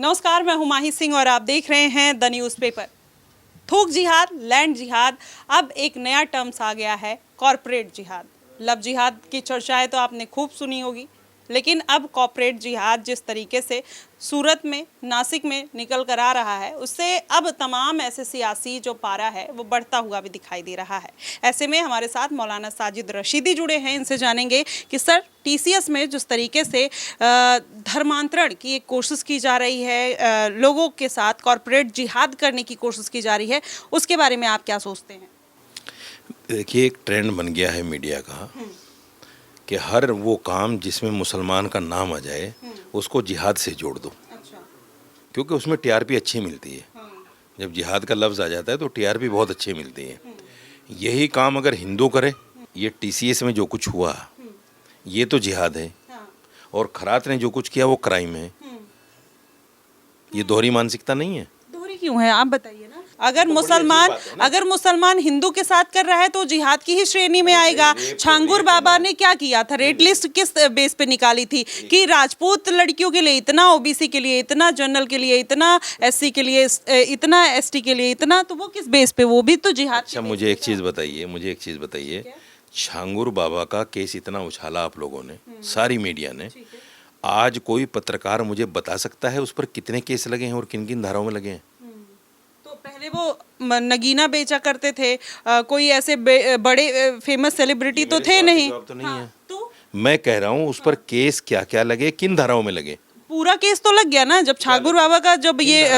नमस्कार, मैं हूं माही सिंह और आप देख रहे हैं द न्यूज़पेपर। थूक जिहाद, लैंड जिहाद, अब एक नया टर्म्स आ गया है, कॉरपोरेट जिहाद। लव जिहाद की चर्चाएं तो आपने खूब सुनी होगी, लेकिन अब कॉरपोरेट जिहाद जिस तरीके से सूरत में, नासिक में निकल कर आ रहा है, उससे अब तमाम ऐसे सियासी जो पारा है वो बढ़ता हुआ भी दिखाई दे रहा है। ऐसे में हमारे साथ मौलाना साजिद रशीदी जुड़े हैं। इनसे जानेंगे कि सर, टीसीएस में जिस तरीके से धर्मांतरण की एक कोशिश की जा रही है, लोगों के साथ कॉरपोरेट जिहाद करने की कोशिश की जा रही है, उसके बारे में आप क्या सोचते हैं? देखिए, एक ट्रेंड बन गया है मीडिया का कि हर वो काम जिसमें मुसलमान का नाम आ जाए उसको जिहाद से जोड़ दो। अच्छा। क्योंकि उसमें टीआरपी अच्छी मिलती है। जब जिहाद का लफ्ज़ आ जाता है तो टीआरपी बहुत अच्छी मिलती है। यही काम अगर हिंदू करे, ये टीसीएस में जो कुछ हुआ ये तो जिहाद है, और खरात ने जो कुछ किया वो क्राइम है। ये दोहरी मानसिकता नहीं है? दोहरी क्यों है, आप बताइए ना। अगर मुसलमान हिंदू के साथ कर रहा है तो जिहाद की ही श्रेणी में आएगा। छांगुर बाबा ने क्या किया था? रेट लिस्ट किस बेस पे निकाली थी कि राजपूत लड़कियों के लिए इतना, ओबीसी के लिए इतना, जनरल के लिए इतना, एससी के लिए इतना, एसटी के लिए इतना, तो वो किस बेस पे? वो भी तो जिहाद। अच्छा, मुझे एक चीज़ बताइए, छांगुर बाबा का केस इतना उछाला आप लोगों ने, सारी मीडिया ने। आज कोई पत्रकार मुझे बता सकता है उस पर कितने केस लगे हैं और किन किन धाराओं में लगे हैं? तो पहले वो नगीना बेचा करते थे, कोई ऐसे बड़े फेमस सेलिब्रिटी तो थे नहीं। तो नहीं है। तो मैं कह रहा हूँ उस पर केस क्या क्या लगे, किन धाराओं में लगे? पूरा केस तो लग गया ना, जब छागुर बाबा का जब ये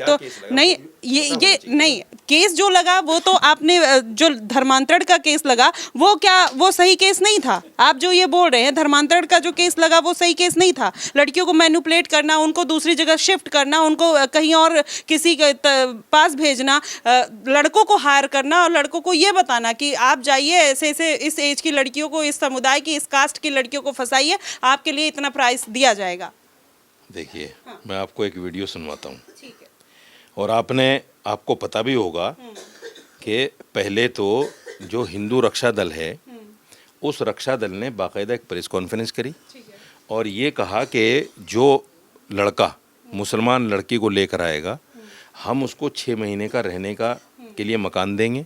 तो नहीं, ये नहीं, केस जो लगा वो तो आपने जो धर्मांतरण का केस लगा वो क्या, वो सही केस नहीं था? आप जो ये बोल रहे हैं धर्मांतरण का जो केस लगा वो सही केस नहीं था। लड़कियों को मैनिपुलेट करना, उनको दूसरी जगह शिफ्ट करना, उनको कहीं और किसी के पास भेजना, लड़कों को हायर करना और लड़कों को ये बताना कि आप जाइए ऐसे ऐसे इस एज की लड़कियों को, इस समुदाय की, इस कास्ट की लड़कियों को फंसाइए, आपके लिए इतना प्राइस दिया जाएगा। देखिए, मैं आपको एक वीडियो सुनवाता हूँ, और आपको पता भी होगा कि पहले तो जो हिंदू रक्षा दल है उस रक्षा दल ने बाकायदा एक प्रेस कॉन्फ्रेंस करी और ये कहा कि जो लड़का मुसलमान लड़की को लेकर आएगा, हम उसको 6 महीने का रहने का के लिए मकान देंगे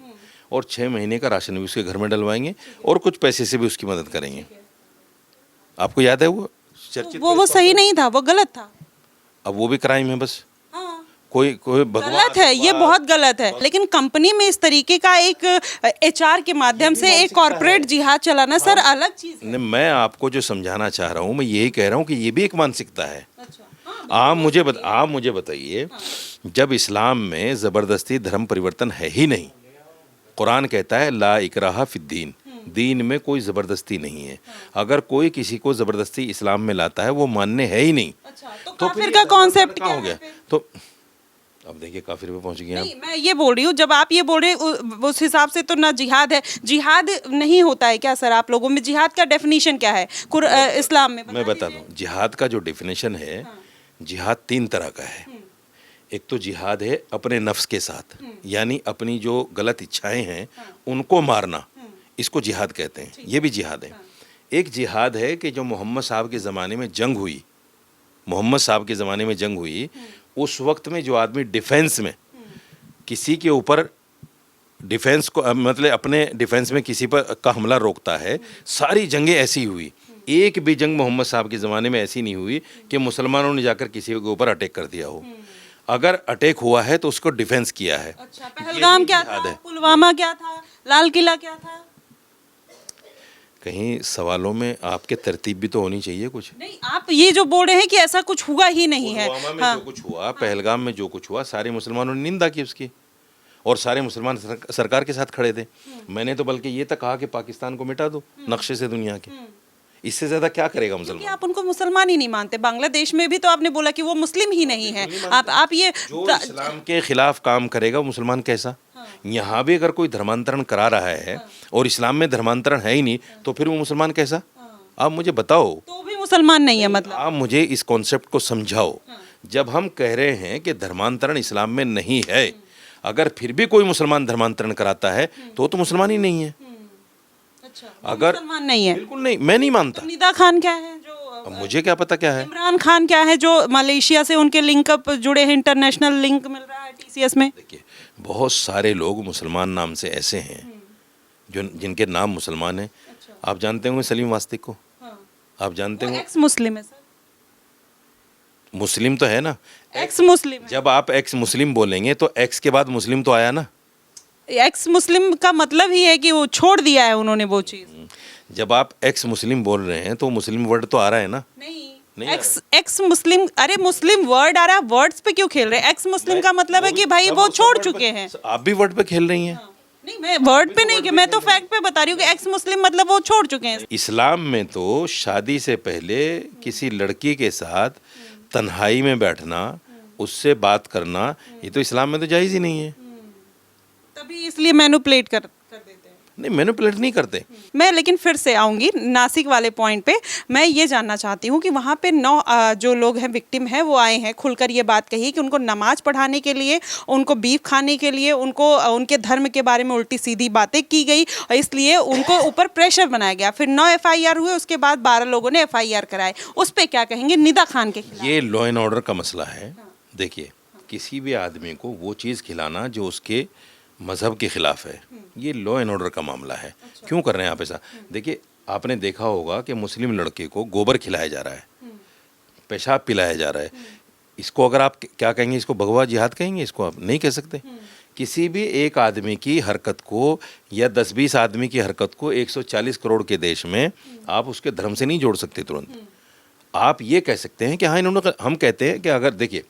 और 6 महीने का राशन भी उसके घर में डलवाएंगे और कुछ पैसे से भी उसकी मदद करेंगे। आपको याद है वो चर्चित? वो सही नहीं था, वो गलत था। अब वो भी क्राइम है बस। कोई गलत है, ये बहुत गलत है। लेकिन कंपनी में इस तरीके का एक एचआर के माध्यम से एक कॉर्पोरेट जिहाद चलाना सर अलग चीज है। मैं आपको जो समझाना चाह रहा हूँ, मैं यही कह रहा हूँ कि ये भी एक मानसिकता है। आप मुझे बताइए, जब इस्लाम में ज़बरदस्ती धर्म परिवर्तन है ही नहीं, कुरान कहता है ला इकराहा फिद्दीन, दीन में कोई ज़बरदस्ती नहीं है। अगर कोई किसी को ज़बरदस्ती इस्लाम में लाता है वो मानने है ही नहीं। तो फिर का कॉन्सेप्ट क्या हो गया? तो अब देखिए काफिर पे पहुंच गए आप। नहीं, मैं ये बोल रही हूँ, जब आप ये बोल रहे उस हिसाब से तो ना जिहाद है, जिहाद नहीं होता है क्या सर? आप लोगों में जिहाद का डेफिनेशन क्या है इस्लाम में? मैं बता दूं, जिहाद का जो डेफिनेशन है, जिहाद 3 तरह का है। एक तो जिहाद है अपने नफ्स के साथ, यानी अपनी जो गलत इच्छाएं हैं उनको मारना, इसको जिहाद कहते हैं, ये भी जिहाद है। एक जिहाद है कि जो मोहम्मद साहब के ज़माने में जंग हुई, उस वक्त में जो आदमी डिफेंस में किसी के ऊपर डिफेंस को, मतलब अपने डिफेंस में किसी पर का हमला रोकता है, सारी जंगें ऐसी हुई, एक भी जंग मोहम्मद साहब के ज़माने में ऐसी नहीं हुई कि मुसलमानों ने जाकर किसी के ऊपर अटैक कर दिया हो। अगर अटैक हुआ है तो उसको डिफेंस किया है। अच्छा, पहलगाम क्या था, पुलवामा क्या था, लाल किला क्या था? कहीं सवालों में आपके तरतीब भी तो होनी चाहिए कुछ। नहीं, आप ये जो बोल रहे हैं कि ऐसा कुछ हुआ ही नहीं है। पुलवामा में जो कुछ हुआ, पहलगाम में जो कुछ हुआ, सारे मुसलमानों ने निंदा की उसकी, और सारे मुसलमान सरकार के साथ खड़े थे। मैंने तो बल्कि ये तक कहा कि पाकिस्तान को मिटा दो नक्शे से दुनिया के। इससे ज्यादा क्या करेगा मुसलमान? आप उनको मुसलमान ही नहीं मानते। बांग्लादेश में भी तो आपने बोला कि वो मुस्लिम ही नहीं है। आप ये जो इस्लाम के खिलाफ काम करेगा वो मुसलमान कैसा? यहाँ भी अगर कोई धर्मांतरण करा रहा है और इस्लाम में धर्मांतरण है ही नहीं, तो फिर वो मुसलमान कैसा? आप मुझे बताओ। तो भी मुसलमान नहीं है मतलब? आप मुझे इस कॉन्सेप्ट को समझाओ। जब हम कह रहे हैं कि धर्मांतरण इस्लाम में नहीं है, अगर फिर भी कोई मुसलमान धर्मांतरण कराता है तो मुसलमान ही नहीं है। अच्छा, अगर मुसलमान नहीं है? बिल्कुल नहीं, मैं नहीं मानता। निदा खान क्या है जो अब मुझे क्या पता क्या है। इमरान खान क्या है जो मलेशिया से उनके लिंक अप जुड़े हैं, इंटरनेशनल लिंक मिल रहा है टीसीएस में। देखिए बहुत सारे लोग मुसलमान नाम से ऐसे हैं जो जिनके नाम मुसलमान हैं। आप जानते होंगे सलीम वास्तिक को, आप जानते होंगे। एक्स मुस्लिम है सर, मुस्लिम तो है ना, एक्स मुस्लिम है। जब आप एक्स मुस्लिम बोलेंगे तो एक्स के बाद मुस्लिम तो आया ना। एक्स मुस्लिम का मतलब ही है कि वो छोड़ दिया है उन्होंने वो चीज। जब आप एक्स मुस्लिम बोल रहे हैं तो मुस्लिम वर्ड तो आ रहा है ना। नहीं, एक्स मुस्लिम, अरे मुस्लिम वर्ड आ रहा है, वर्ड्स पे क्यों खेल रहे हैं? एक्स मुस्लिम का मतलब है कि भाई वो छोड़ चुके हैं। आप भी वर्ड पे खेल रही हैं। नहीं, मैं वर्ड पे नहीं, कि मैं तो फैक्ट पे बता रही हूँ कि एक्स मुस्लिम मतलब वो छोड़ चुके हैं। इस्लाम में तो शादी से पहले किसी लड़की के साथ तन्हाई में बैठना, उससे बात करना, ये तो इस्लाम में तो जायज़ ही नहीं है। तभी इसलिए मैनिपुलेट कर देते हैं। नहीं, मैनिपुलेट नहीं करते। मैं लेकिन फिर से आऊँगी नासिक वाले पॉइंट पे। मैं ये जानना चाहती हूँ कि वहाँ पे 9 जो लोग हैं, विक्टिम हैं, वो आए हैं, खुलकर ये बात कही कि उनको नमाज पढ़ाने के लिए, उनको बीफ खाने के लिए, उनको उनके धर्म के बारे में उल्टी सीधी बातें की गई और इसलिए उनको ऊपर प्रेशर बनाया गया। फिर 9 FIR हुए, उसके बाद 12 लोगों ने FIR कराए। उस पर क्या कहेंगे निदा खान के खिलाफ? ये लॉ एंड ऑर्डर का मसला है। देखिए, किसी भी आदमी को वो चीज़ खिलाना जो उसके मज़हब के ख़िलाफ़ है, ये लॉ एंड ऑर्डर का मामला है। क्यों कर रहे हैं आप ऐसा? देखिए, आपने देखा होगा कि मुस्लिम लड़के को गोबर खिलाया जा रहा है, पेशाब पिलाया जा रहा है। इसको अगर आप क्या कहेंगे? इसको भगवा जिहाद कहेंगे? इसको आप नहीं कह सकते। किसी भी एक आदमी की हरकत को या 10-20 आदमी की हरकत को 140 करोड़ के देश में आप उसके धर्म से नहीं जोड़ सकते तुरंत। आप ये कह सकते हैं कि हाँ इन्होंने, हम कहते हैं कि अगर देखिए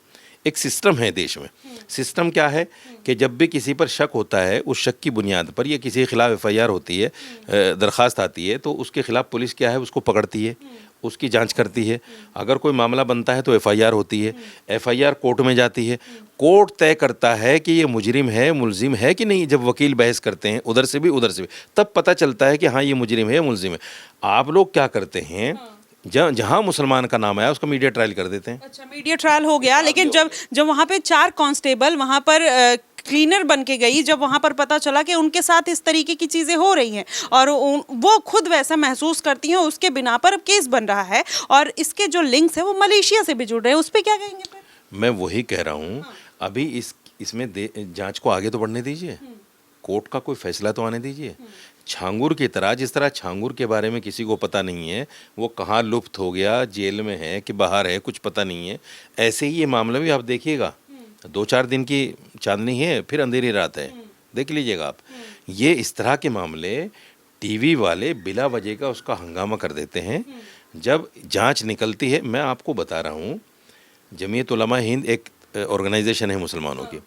एक सिस्टम है देश में। सिस्टम क्या है कि जब भी किसी पर शक होता है, उस शक की बुनियाद पर या किसी के खिलाफ FIR होती है, दरख्वास्त आती है, तो उसके खिलाफ पुलिस क्या है, उसको पकड़ती है, उसकी जांच करती है। अगर कोई मामला बनता है तो FIR होती है, FIR कोर्ट में जाती है, कोर्ट तय करता है कि ये मुजरिम है, मुलजिम है कि नहीं। जब वकील बहस करते हैं उधर से भी उधर से भी, तब पता चलता है कि हाँ ये मुजरिम है या मुलजिम है। आप लोग क्या करते हैं, जहाँ मुसलमान का नाम आया उसका मीडिया ट्रायल कर देते हैं। अच्छा, मीडिया ट्रायल हो गया, लेकिन जब वहाँ पे 4 कांस्टेबल वहाँ पर क्लीनर बन के गई, जब वहाँ पर पता चला कि उनके साथ इस तरीके की चीज़ें हो रही हैं और वो खुद वैसा महसूस करती हैं, उसके बिना पर अब केस बन रहा है और इसके जो लिंक्स हैं वो मलेशिया से भी जुड़ रहे हैं, उस पर क्या कहेंगे फिर? मैं वही कह रहा हूँ, अभी इसमें जांच को आगे तो बढ़ने दीजिए, कोर्ट का कोई फैसला तो आने दीजिए। छांगुर की तरह, जिस तरह छांगुर के बारे में किसी को पता नहीं है, वो कहाँ लुप्त हो गया, जेल में है कि बाहर है, कुछ पता नहीं है, ऐसे ही ये मामला भी आप देखिएगा। 2-4 दिन की चांदनी है, फिर अंधेरी रात है, देख लीजिएगा आप। ये इस तरह के मामले टीवी वाले बिला वजह का उसका हंगामा कर देते हैं। जब जांच निकलती है, मैं आपको बता रहा हूँ, जमीयत उलमा हिंद एक ऑर्गेनाइजेशन है मुसलमानों की,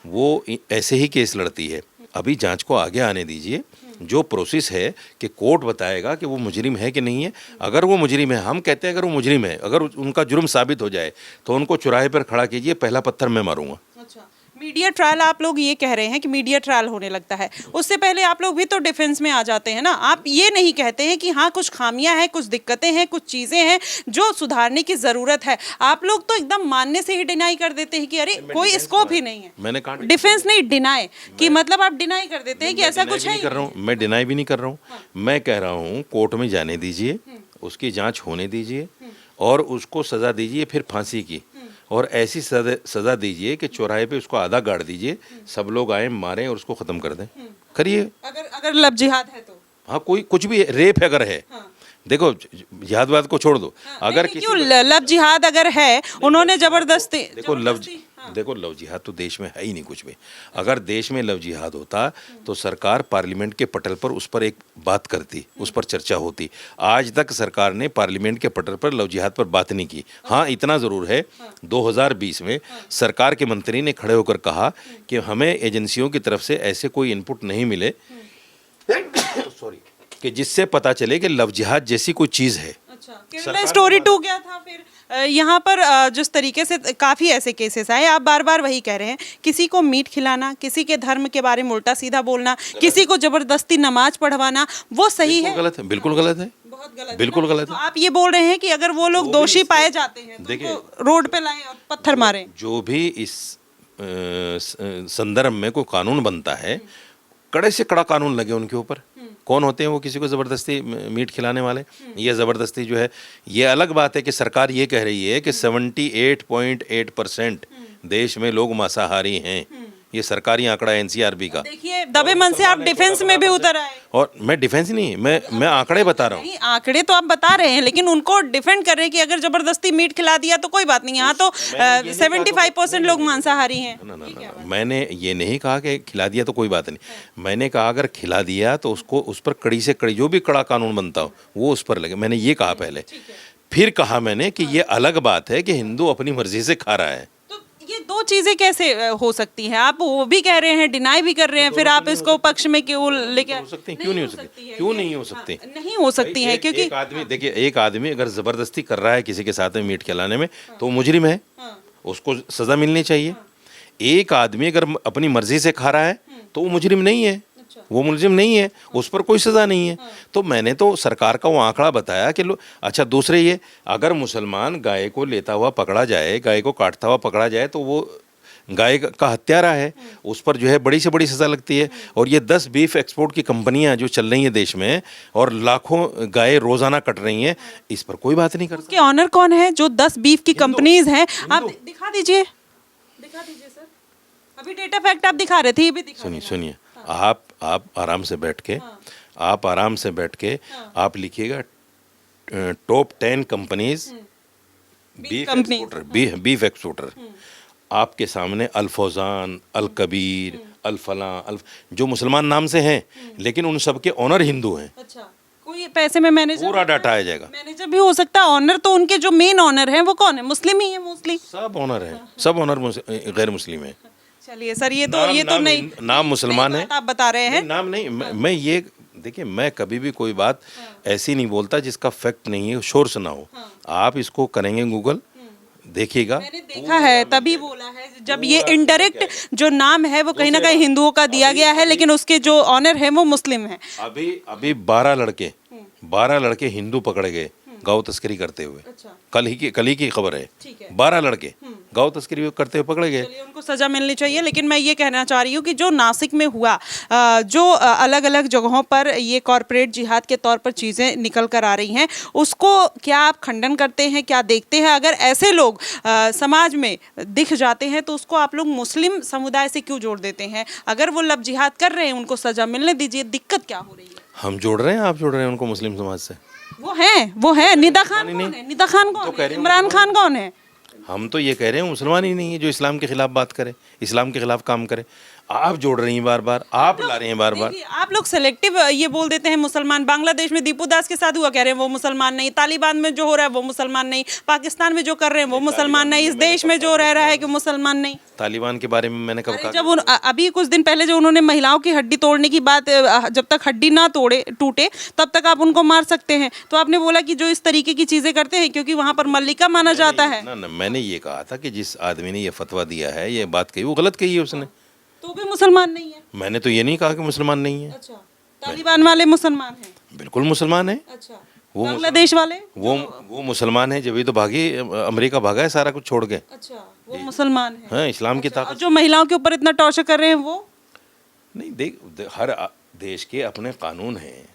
वो ऐसे ही केस लड़ती है। अभी जांच को आगे आने दीजिए, जो प्रोसेस है कि कोर्ट बताएगा कि वो मुजरिम है कि नहीं है। अगर वो मुजरिम है, हम कहते हैं अगर वो मुजरिम है, अगर उनका जुर्म साबित हो जाए तो उनको चौराहे पर खड़ा कीजिए, पहला पत्थर मैं मारूंगा। अच्छा, मीडिया ट्रायल आप लोग ये कह रहे हैं कि मीडिया ट्रायल होने लगता है, उससे पहले आप लोग भी तो डिफेंस में आ जाते हैं ना। आप ये नहीं कहते हैं कि हाँ कुछ खामियां हैं, कुछ दिक्कतें हैं, कुछ चीज़ें हैं जो सुधारने की ज़रूरत है। आप लोग तो एकदम मानने से ही डिनाई कर देते हैं कि अरे कोई स्कोप ही नहीं है। मैंने कहा डिफेंस नहीं, डिनाई कि मतलब आप डिनाई कर देते हैं कि ऐसा कुछ है। कर रहा हूँ मैं, डिनाई भी नहीं कर रहा हूँ। मैं कह रहा हूँ कोर्ट में जाने दीजिए, उसकी जांच होने दीजिए और उसको सज़ा दीजिए, फिर फांसी की, और ऐसी सज़ा दीजिए कि चौराहे पे उसको आधा गाड़ दीजिए, सब लोग आए मारें और उसको ख़त्म कर दें। करिए। अगर लव जिहाद है तो, हाँ, कोई कुछ भी रेप है अगर है, देखो जिहादवाद को छोड़ दो। अगर नहीं, क्यों लव जिहाद अगर है, उन्होंने जबरदस्ती, देखो लव जिहाद तो देश में है ही नहीं कुछ भी। अगर देश में लव जिहाद होता तो सरकार पार्लियामेंट के पटल पर उस पर एक बात करती, उस पर चर्चा होती। आज तक सरकार ने पार्लियामेंट के पटल पर लव जिहाद पर बात नहीं की। हाँ, इतना ज़रूर है, 2020 में सरकार के मंत्री ने खड़े होकर कहा कि हमें एजेंसियों की तरफ से ऐसे कोई इनपुट नहीं मिले सॉरी, कि जिससे पता चले कि लव जिहाद जैसी कोई चीज़ है। अच्छा, स्टोरी 2 क्या था फिर? यहाँ पर जिस तरीके से काफ़ी ऐसे केसेस आए, आप बार बार वही कह रहे हैं, किसी को मीट खिलाना, किसी के धर्म के बारे में उल्टा सीधा बोलना, किसी को जबरदस्ती नमाज पढ़वाना, वो सही है? गलत है, बिल्कुल गलत है, बहुत गलत, बिल्कुल गलत है। तो आप ये बोल रहे हैं कि अगर वो लोग दोषी पाए जाते हैं तो उनको रोड पे लाएं और पत्थर मारें? जो भी इस संदर्भ में कोई कानून बनता है, कड़े से कड़ा कानून लगे उनके ऊपर। कौन होते हैं वो किसी को ज़बरदस्ती मीट खिलाने वाले? ये ज़बरदस्ती जो है, ये अलग बात है कि सरकार ये कह रही है कि 78.8% देश में लोग मांसाहारी हैं। ये सरकारी आंकड़ा है एनसीआरबी का। देखिए दबे मन से आप डिफेंस में भी उतर आए। और मैं डिफेंस नहीं, मैं आंकड़े बता रहा हूँ। नहीं, आंकड़े तो आप बता रहे हैं, लेकिन उनको डिफेंड कर रहे हैं कि अगर जबरदस्ती मीट खिला दिया तो कोई बात नहीं। यहाँ तो 75% लोग मांसाहारी हैं। ना, मैंने ये नहीं कहा कि खिला दिया तो कोई बात नहीं। मैंने कहा अगर खिला दिया तो उसको उस पर कड़ी से कड़ी जो भी कड़ा कानून बनता हो वो उस पर लगे। मैंने ये कहा पहले। फिर कहा मैंने कि ये अलग बात है कि हिंदू अपनी मर्जी से खा रहा है। तो ये दो चीजें कैसे हो सकती हैं? आप वो भी कह रहे हैं, डिनाई भी कर रहे हैं, फिर आप इसको पक्ष में क्यों लेके हो सकती हैं? क्यों नहीं हो सकती? क्यों नहीं हो सकती? नहीं हो सकती है क्योंकि एक आदमी, देखिए, एक आदमी अगर जबरदस्ती कर रहा है किसी के साथ में मीट खिलाने में तो वो मुजरिम है, उसको सजा मिलनी चाहिए। एक आदमी अगर अपनी मर्जी से खा रहा है तो वो मुजरिम नहीं है, वो मुलजिम नहीं है, उस पर कोई सज़ा नहीं है। तो मैंने तो सरकार का वो आंकड़ा बताया कि अच्छा, दूसरे ये अगर मुसलमान गाय को लेता हुआ पकड़ा जाए, गाय को काटता हुआ पकड़ा जाए तो वो गाय का हत्यारा है, उस पर जो है बड़ी से बड़ी सज़ा लगती है। और ये 10 बीफ एक्सपोर्ट की कंपनियां जो चल रही हैं देश में और लाखों गाय रोज़ाना कट रही हैं, इस पर कोई बात नहीं करता। उसके ऑनर कौन है? जो 10 बीफ की कंपनीज हैं, आप दिखा दीजिए सर। अभी डेटा फैक्ट आप दिखा रहे थे, ये भी दिखा। सुनिए, आप आराम से बैठ के आप लिखिएगा टॉप 10 कंपनीज बीफ एक्सपोर्टर। आपके सामने अल्फोजान, अल कबीर, अल फलां, जो मुसलमान नाम से हैं लेकिन उन सब के ऑनर हिंदू हैं। अच्छा, कोई पैसे में मैनेजर, पूरा डाटा आ जाएगा। मैनेजर भी हो सकता है। ऑनर तो उनके जो मेन ऑनर हैं वो कौन है? मुस्लिम ही है मोस्टली। सब ऑनर हैं, सब ऑनर गैर मुस्लिम है। चलिए सर, ये तो नहीं, नाम मुसलमान है, आप बता रहे हैं। नाम नहीं, मैं ये देखिए, मैं कभी भी कोई बात ऐसी नहीं बोलता जिसका फैक्ट नहीं है, सोर्स ना हो। आप इसको करेंगे गूगल, देखिएगा। मैंने देखा है, तभी बोला है। जब ये इनडायरेक्ट जो नाम है वो कहीं ना कहीं हिंदुओं का दिया गया है, लेकिन उसके जो ऑनर है वो मुस्लिम है। अभी 12 लड़के हिंदू पकड़े गए गौ तस्करी करते हुए। अच्छा। कल ही की खबर है। 12 लड़के गौ तस्करी करते हुए पकड़े गए। उनको सजा मिलनी चाहिए। लेकिन मैं ये कहना चाह रही हूँ कि जो नासिक में हुआ, जो अलग अलग जगहों पर ये कॉरपोरेट जिहाद के तौर पर चीज़ें निकल कर आ रही हैं, उसको क्या आप खंडन करते हैं? क्या देखते हैं? अगर ऐसे लोग समाज में दिख जाते हैं तो उसको आप लोग मुस्लिम समुदाय से क्यों जोड़ देते हैं? अगर वो लब जिहाद कर रहे हैं, उनको सजा मिलने दीजिए। दिक्कत क्या हो रही है? हम जोड़ रहे हैं, आप जोड़ रहे हैं उनको मुस्लिम समाज से। वो है निदा खान कौन है? निदा खान कौन है? इमरान खान कौन है? हम तो ये कह रहे हैं मुसलमान ही नहीं है जो इस्लाम के खिलाफ बात करे, इस्लाम के खिलाफ काम करे। आप जोड़ रही हैं बार बार, आप ला रहे हैं बार बार। आप लोग सेलेक्टिव ये बोल देते हैं मुसलमान। बांग्लादेश में दीपू दास के साथ हुआ, कह रहे हैं वो मुसलमान नहीं। तालिबान में जो हो रहा है वो मुसलमान नहीं। पाकिस्तान में जो कर रहे हैं वो मुसलमान नहीं। इस देश में जो रह रहा है कि मुसलमान नहीं। तालिबान के बारे में मैंने कब कहा? जब अभी कुछ दिन पहले जो उन्होंने महिलाओं की हड्डी तोड़ने की बात, जब तक हड्डी ना टूटे तब तक आप उनको मार सकते हैं। तो आपने बोला कि जो इस तरीके की चीजें करते हैं क्योंकि वहां पर मल्लिका माना जाता है। ना, मैंने ये कहा था कि जिस आदमी ने ये फतवा दिया है, ये बात कही, वो गलत कही है उसने। तो भी मुसलमान नहीं है? मैंने तो ये नहीं कहा कि मुसलमान नहीं है। अच्छा, तालिबान वाले मुसलमान हैं? बिल्कुल मुसलमान है। अच्छा, वो बांग्लादेश वाले वो मुसलमान है, जब ही तो भागी, अमेरिका भागा है सारा कुछ छोड़ के। अच्छा, वो मुसलमान है। हाँ, इस्लाम की ताकत। जो महिलाओं के ऊपर इतना टॉर्चर कर रहे हैं वो नहीं, देख हर देश के अपने कानून हैं,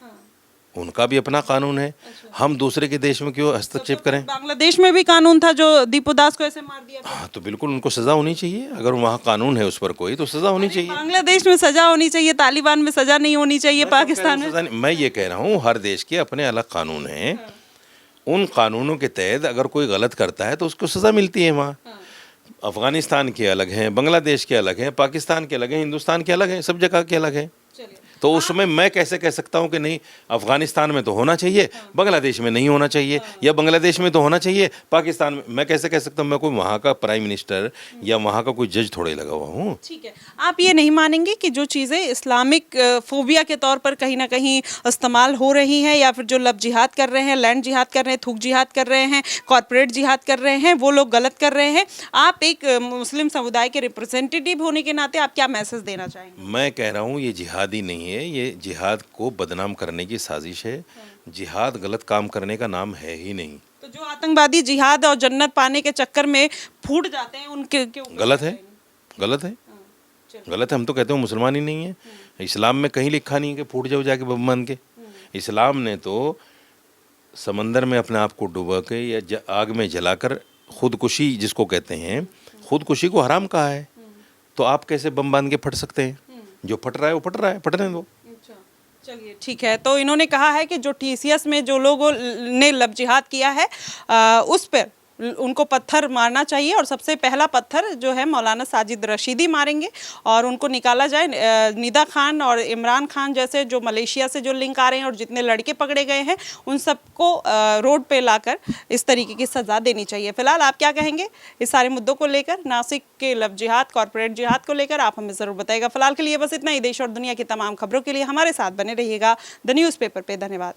उनका भी अपना कानून है। हम दूसरे के देश में क्यों हस्तक्षेप करें? बांग्लादेश में भी कानून था जो दीपू दास को ऐसे मार दिया। हाँ, तो बिल्कुल उनको सजा होनी चाहिए। अगर वहाँ कानून है उस पर कोई, तो सजा होनी चाहिए। बांग्लादेश में सजा होनी चाहिए, तालिबान में सजा नहीं होनी चाहिए, पाकिस्तान में। मैं ये कह रहा हूँ हर देश के अपने अलग कानून हैं। उन कानूनों के तहत अगर कोई गलत करता है तो उसको सजा मिलती है। वहाँ अफगानिस्तान के अलग हैं, बांग्लादेश के अलग हैं, पाकिस्तान के अलग हैं, हिंदुस्तान के अलग हैं, सब जगह के अलग हैं। तो उसमें मैं कैसे कह सकता हूँ कि नहीं, अफगानिस्तान में तो होना चाहिए, बांग्लादेश में नहीं होना चाहिए, या बांग्लादेश में तो होना चाहिए, पाकिस्तान में? मैं कैसे कह सकता हूँ? मैं कोई वहाँ का प्राइम मिनिस्टर या वहाँ का कोई जज थोड़े लगा हुआ हूँ। ठीक है, आप ये नहीं मानेंगे कि जो चीज़ें इस्लामिक फोबिया के तौर पर कहीं ना कहीं इस्तेमाल हो रही हैं, या फिर जो लब जिहाद कर रहे हैं, लैंड जिहाद कर रहे हैं, थूक जिहाद कर रहे हैं, कॉरपोरेट जिहाद कर रहे हैं, वो लोग गलत कर रहे हैं? आप एक मुस्लिम समुदाय के रिप्रेजेंटेटिव होने के नाते आप क्या मैसेज देना चाहेंगे? मैं कह रहा हूँ ये जिहादी नहीं है, ये जिहाद को बदनाम करने की साजिश है। जिहाद गलत काम करने का नाम है ही नहीं। तो जो आतंकवादी जिहाद और जन्नत पाने के चक्कर में फूट जाते हैं, उनके क्यों गलत है? गलत है, हम तो कहते हैं मुसलमान ही नहीं है। इस्लाम में कहीं लिखा नहीं है कि फूट जाओ जाके बम बांध के। इस्लाम ने तो समंदर में अपने आप को डुबा के या आग में जलाकर खुदकुशी जिसको कहते हैं, खुदकुशी को हराम कहा है। तो आप कैसे बम बांध के फट सकते हैं? जो फट रहा है वो फट रहा है, फटने दो। चलिए ठीक है। तो इन्होंने कहा है कि जो TCS में जो लोगों ने लव जिहाद किया है उस पर उनको पत्थर मारना चाहिए और सबसे पहला पत्थर जो है मौलाना साजिद रशीदी मारेंगे और उनको निकाला जाए। निदा खान और इमरान खान जैसे जो मलेशिया से जो लिंक आ रहे हैं और जितने लड़के पकड़े गए हैं उन सबको रोड पे लाकर इस तरीके की सज़ा देनी चाहिए। फिलहाल आप क्या कहेंगे इस सारे मुद्दों को लेकर, नासिक के लव जिहाद, कॉरपोरेट जिहाद को लेकर? आप हमें ज़रूर बताइएगा। फिलहाल के लिए बस इतना ही। देश और दुनिया की तमाम खबरों के लिए हमारे साथ बने रहिएगा द न्यूज़पेपर पे। धन्यवाद।